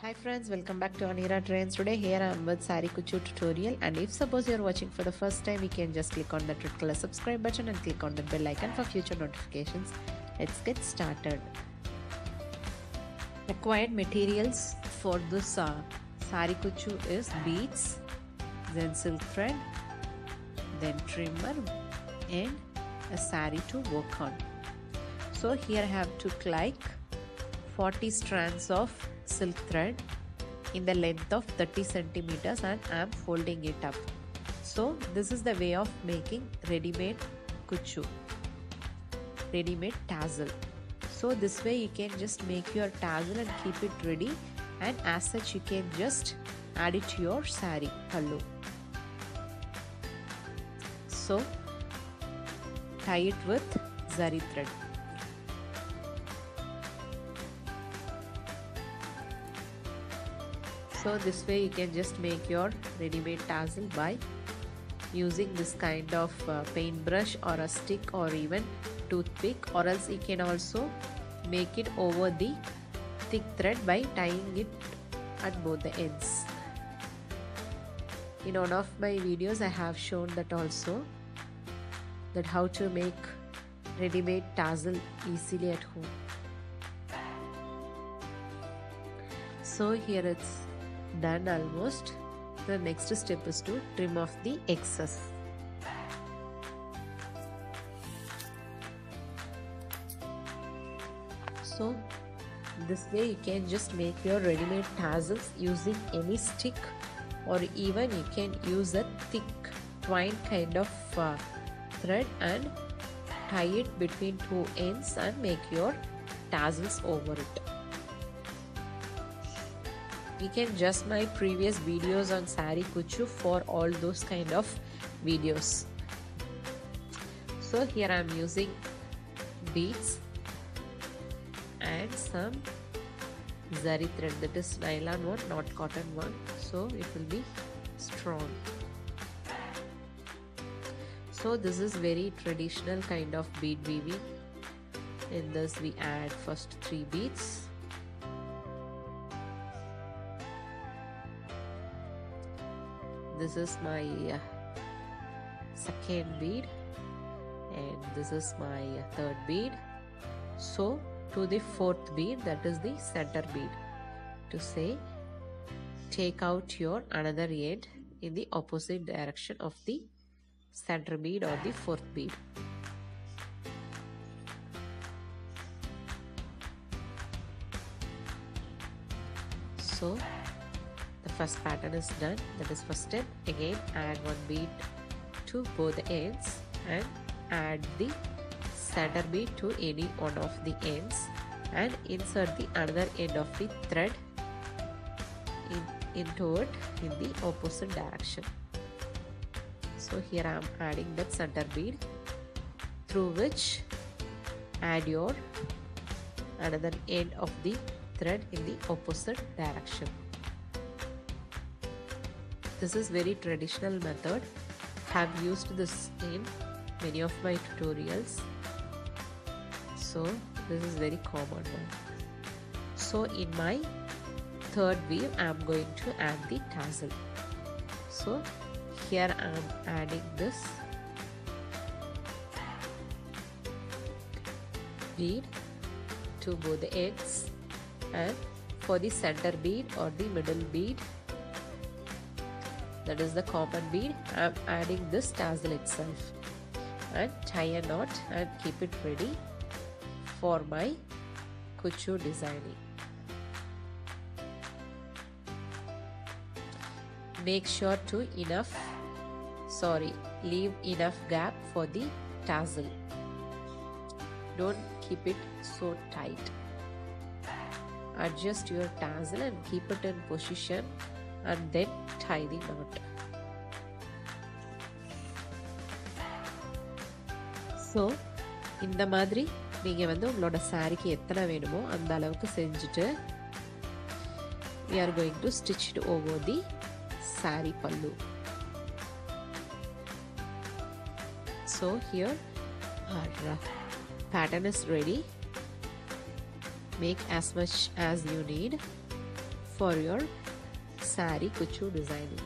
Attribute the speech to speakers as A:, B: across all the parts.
A: Hi friends, welcome back to Anira Trends. Today here I am with Saree Kuchu tutorial, and if suppose you are watching for the first time, you can just click on the red color subscribe button and click on the bell icon for future notifications. Let's get started. Required materials for this Saree Kuchu is beads, then silk thread, then trimmer and a saree to work on. So here I have took like 40 strands of silk thread in the length of 30 centimeters and I am folding it up. So this is the way of making ready-made kuchu, ready-made tassel. So this way you can just make your tassel and keep it ready, and as such you can just add it to your saree pallu. So tie it with zari thread. So this way you can just make your ready-made tassel by using this kind of paintbrush or a stick or even toothpick, or else you can also make it over the thick thread by tying it at both the ends. In one of my videos I have shown that also, that how to make ready-made tassel easily at home. So here it's done almost. The next step is to trim off the excess. So this way you can just make your ready-made tassels using any stick, or even you can use a thick twine kind of thread and tie it between two ends and make your tassels over it. You can just my previous videos on Saree Kuchu for all those kind of videos. So here I am using beads and some zari thread, that is nylon one, not cotton one, so it will be strong. So this is very traditional kind of bead weaving. In this we add first 3 beads. This is my second bead and this is my third bead. So to the fourth bead, that is the center bead, to say take out your another end in the opposite direction of the center bead or the fourth bead. So the first pattern is done, that is first step. Again add 1 bead to both the ends and add the center bead to any one of the ends and insert the another end of the thread into it in the opposite direction. So here I am adding that center bead, through which add your another end of the thread in the opposite direction. This is very traditional method. Have used this in many of my tutorials. So this is very common one. So in my third weave I am going to add the tassel. So here I am adding this bead to both the ends, and for the center bead or the middle bead, that is the common bead, I am adding this tassel itself and tie a knot and keep it ready for my kuchu designing. Make sure to leave enough gap for the tassel. Don't keep it so tight. Adjust your tassel and keep it in position and then tie the knot. So இந்த மாதிரி நீங்க உங்களோட சாரிக்கு எத்தனை வேணுமோ அந்த அளவுக்கு செஞ்சுட்டு we are going to stitch it over the saree pallu. So here our pattern is ready. Make as much as you need for your Saree Kuchu designing.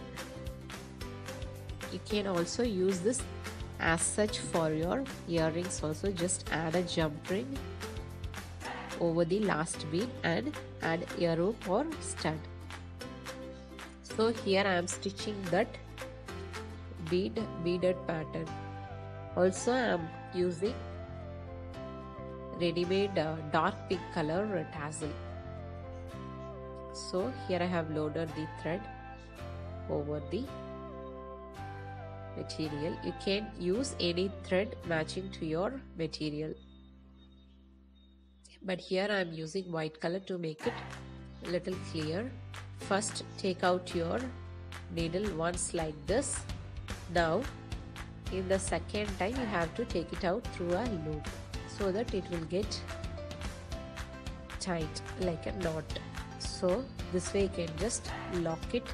A: You can also use this as such for your earrings also. Just add a jump ring over the last bead and add ear hoop or stud. So here I am stitching that beaded pattern. Also I am using ready-made dark pink color tassel. So here I have loaded the thread over the material. You can use any thread matching to your material, but here I am using white color to make it a little clear. First take out your needle once like this. Now in the second time you have to take it out through a loop so that it will get tight like a knot. So this way you can just lock it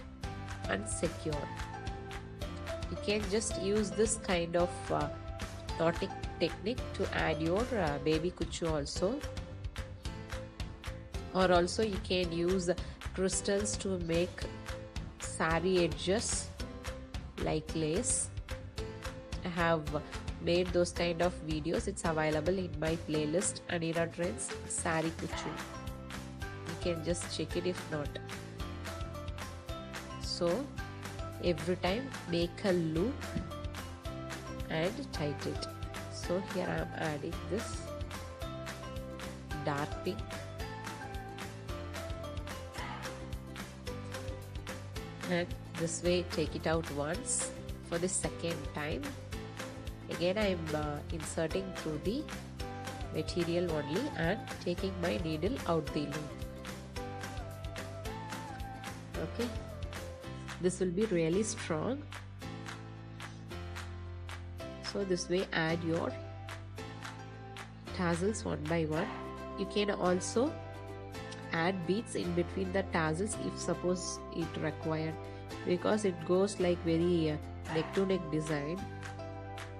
A: and secure. You can just use this kind of knotting technique to add your baby kuchu also, or also you can use crystals to make saree edges like lace. I have made those kind of videos. It's available in my playlist Anira Trends Saree Kuchu. You can just check it if not. So every time make a loop and tight it. So here I am adding this dark pink and this way take it out once. For the second time again I am inserting through the material only and taking my needle out the loop. Okay, this will be really strong. So this way add your tassels one by one. You can also add beads in between the tassels if suppose it required, because it goes like very neck to neck design.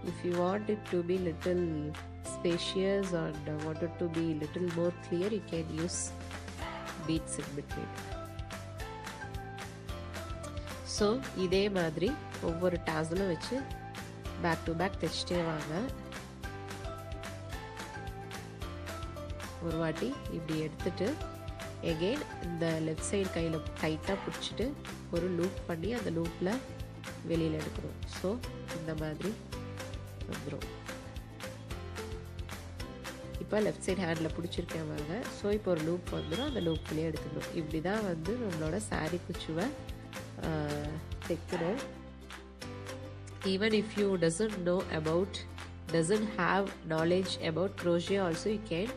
A: If you want it to be little spacious and want it to be little more clear, you can use beads in between. So இதே மாதிரி ஒவ்வொரு டாசலும் வச்சு back to back தைச்சிட்டே வாங்க. ஒரு வாட்டி இப்படி எடுத்துட்டு again இந்த லெஃப்ட் சைடு கையில் டைட்டாக பிடிச்சிட்டு ஒரு லூப் பண்ணி அந்த லூப்பில் வெளியில் எடுக்கணும். ஸோ இந்த மாதிரி வந்துடும். இப்போ லெஃப்ட் சைடு ஹேண்டில் பிடிச்சிருக்கேன் பாருங்க. ஸோ இப்போ ஒரு லூப் வந்துடும், அந்த லூப்லேயே எடுத்துக்கணும். இப்படி தான் வந்து நம்மளோட saree குச்சுவை தைக்கணும். Even if you doesn't have knowledge about crochet also, you can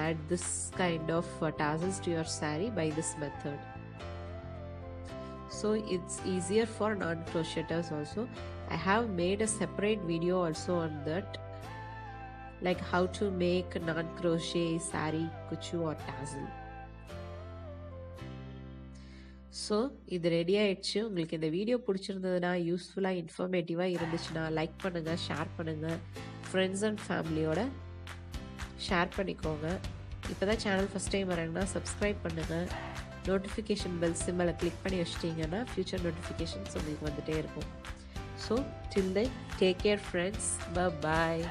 A: add this kind of tassels to your saree by this method. So it's easier for non-crocheters also. I have made a separate video also on that, like how to make non-crochet saree kuchu or tassel. So இது ready ஆயிடுச்சு. உங்களுக்கு இந்த video பிடிச்சிருந்ததுன்னா, யூஸ்ஃபுல்லாக இன்ஃபர்மேட்டிவாக இருந்துச்சுன்னா like பண்ணுங்கள், share பண்ணுங்கள், friends and ஃபேமிலியோட ஷேர் பண்ணிக்கோங்க. இப்போ தான் சேனல் ஃபஸ்ட் டைம் வராங்கன்னா சப்ஸ்கிரைப் பண்ணுங்கள். நோட்டிஃபிகேஷன் பெல் சிம்பிளை கிளிக் பண்ணி வச்சிட்டிங்கன்னா ஃப்யூச்சர் நோட்டிஃபிகேஷன்ஸ் உங்களுக்கு வந்துகிட்டே இருக்கும். So till then take care friends. பாய்.